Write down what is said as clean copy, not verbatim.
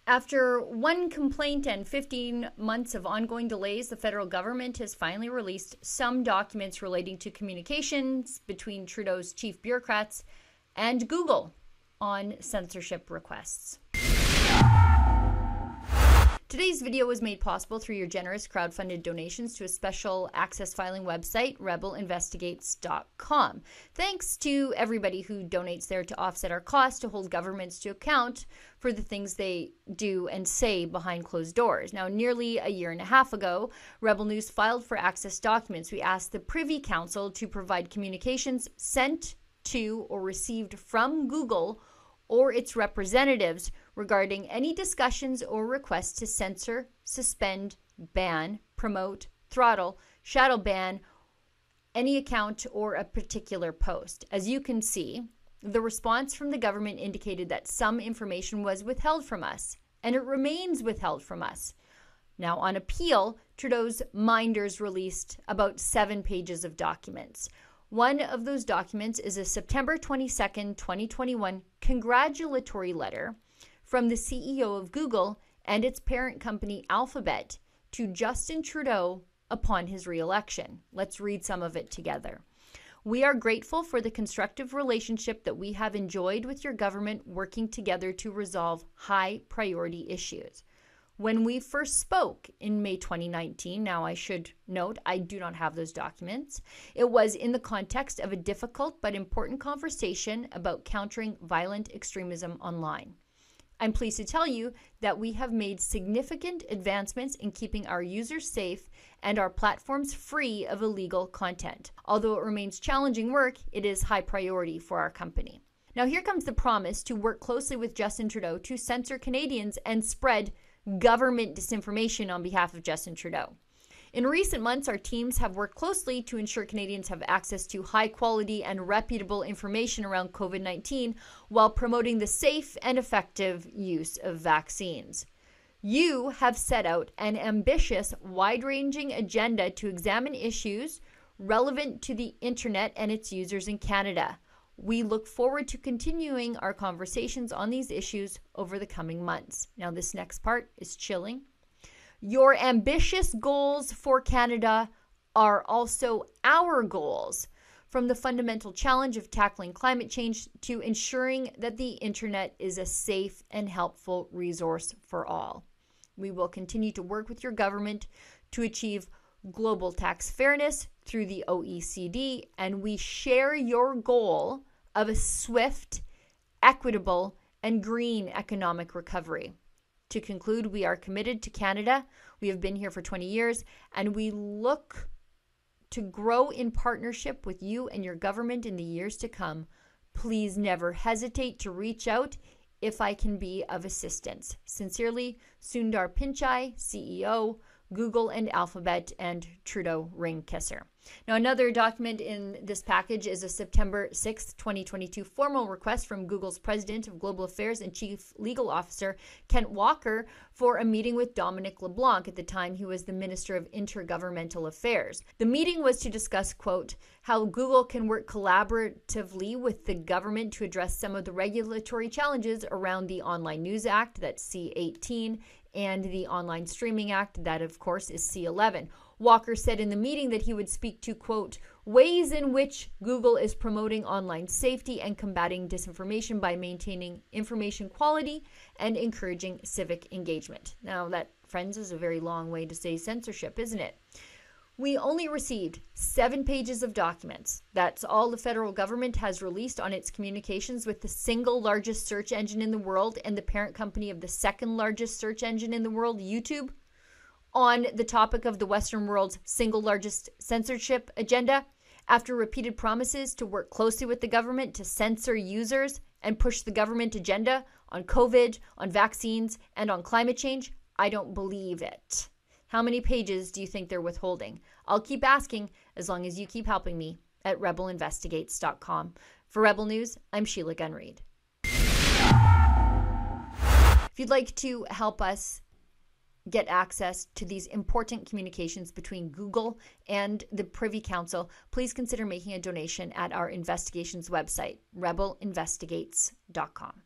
After one complaint and 15 months of ongoing delays, the federal government has finally released some documents relating to communications between Trudeau's chief bureaucrats and Google on censorship requests. Today's video was made possible through your generous crowdfunded donations to a special access filing website, rebelinvestigates.com. Thanks to everybody who donates there to offset our costs to hold governments to account for the things they do and say behind closed doors. Now, nearly a year and a half ago, Rebel News filed for access documents. We asked the Privy Council to provide communications sent to or received from Google or its representatives regarding any discussions or requests to censor, suspend, ban, promote, throttle, shadow ban any account or a particular post. As you can see, the response from the government indicated that some information was withheld from us, and it remains withheld from us. Now, on appeal, Trudeau's minders released about 7 pages of documents. One of those documents is a September 22nd, 2021 congratulatory letter from the CEO of Google and its parent company Alphabet to Justin Trudeau upon his re-election. Let's read some of it together. We are grateful for the constructive relationship that we have enjoyed with your government working together to resolve high priority issues. When we first spoke in May 2019, now I should note I do not have those documents, it was in the context of a difficult but important conversation about countering violent extremism online. I'm pleased to tell you that we have made significant advancements in keeping our users safe and our platforms free of illegal content. Although it remains challenging work, it is high priority for our company. Now here comes the promise to work closely with Justin Trudeau to censor Canadians and spread government disinformation on behalf of Justin Trudeau. In recent months, our teams have worked closely to ensure Canadians have access to high quality and reputable information around COVID-19 while promoting the safe and effective use of vaccines. You have set out an ambitious, wide-ranging agenda to examine issues relevant to the internet and its users in Canada. We look forward to continuing our conversations on these issues over the coming months. Now, this next part is chilling. Your ambitious goals for Canada are also our goals, from the fundamental challenge of tackling climate change to ensuring that the internet is a safe and helpful resource for all. We will continue to work with your government to achieve global tax fairness through the OECD, and we share your goal of a swift, equitable, and green economic recovery. To conclude, we are committed to Canada. We have been here for 20 years, and we look to grow in partnership with you and your government in the years to come. Please never hesitate to reach out if I can be of assistance. Sincerely, Sundar Pichai, CEO, Google and Alphabet, and Trudeau ring kisser. Now, another document in this package is a September 6, 2022 formal request from Google's President of Global Affairs and Chief Legal Officer, Kent Walker, for a meeting with Dominic LeBlanc. At the time, he was the Minister of Intergovernmental Affairs. The meeting was to discuss, quote, how Google can work collaboratively with the government to address some of the regulatory challenges around the Online News Act, that's C-18, and the Online Streaming Act, that of course is C-11. Walker said in the meeting that he would speak to, quote, ways in which Google is promoting online safety and combating disinformation by maintaining information quality and encouraging civic engagement. Now that, friends, is a very long way to say censorship, isn't it? We only received 7 pages of documents. That's all the federal government has released on its communications with the single largest search engine in the world and the parent company of the second largest search engine in the world, YouTube, on the topic of the Western world's single largest censorship agenda. After repeated promises to work closely with the government to censor users and push the government agenda on COVID, on vaccines, and on climate change, I don't believe it. How many pages do you think they're withholding? I'll keep asking as long as you keep helping me at rebelinvestigates.com. For Rebel News, I'm Sheila Gunn-Reid. If you'd like to help us get access to these important communications between Google and the Privy Council, please consider making a donation at our investigations website, rebelinvestigates.com.